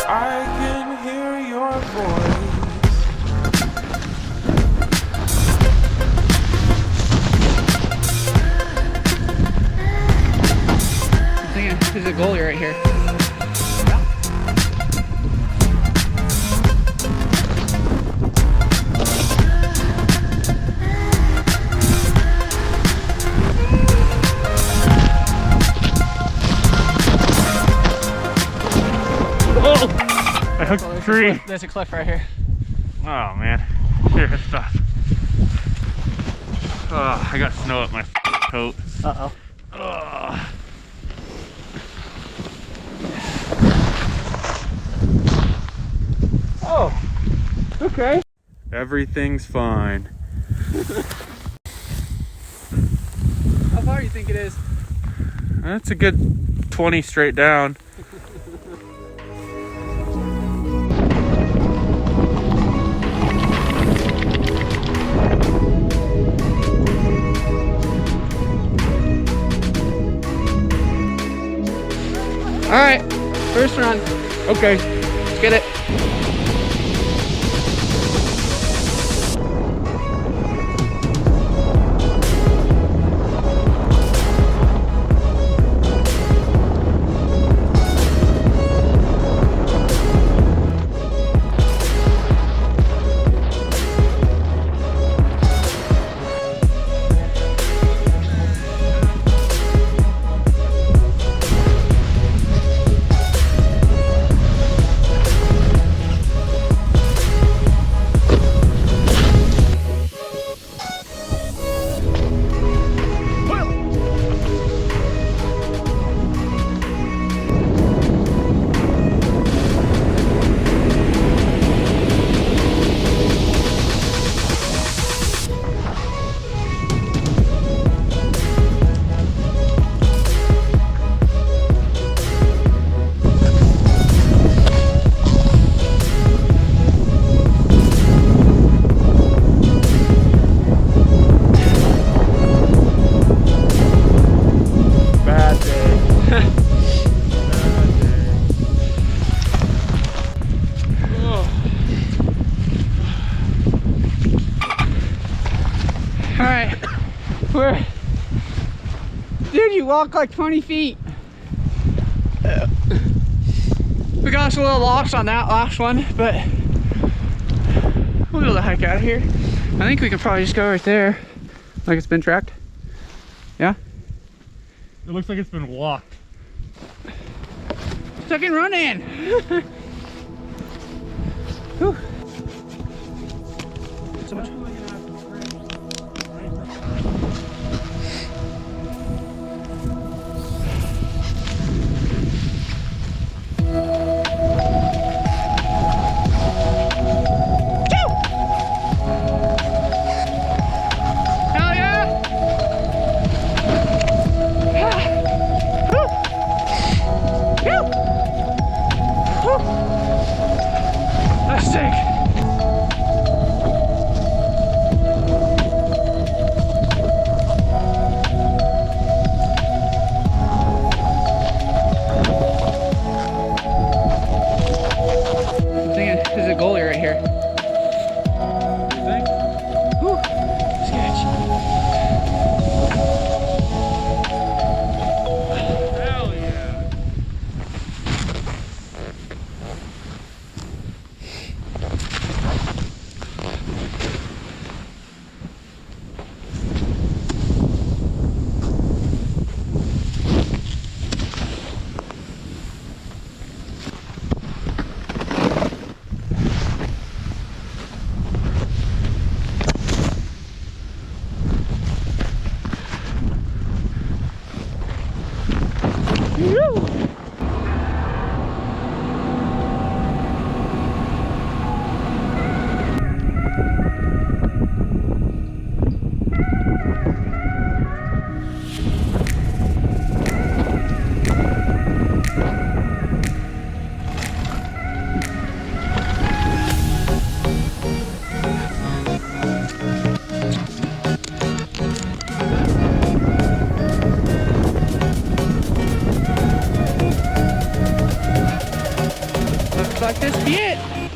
I can hear your voice. I'm thinking there's a goalie right here. I hooked the tree. There's a cliff right here. Oh man, here it's stuff. Oh, I got snow up my coat. Uh-oh. Oh. Oh, okay. Everything's fine. How far do you think it is? That's a good 20 straight down. All right, first run. Okay. Let's get it. Alright, dude, you walk like 20 feet. We got us a little lost on that last one, but we'll be able to hike out of here. I think we can probably just go right there, like it's been tracked. Yeah? It looks like it's been walked. Second run in. Whew. So much. like this be it.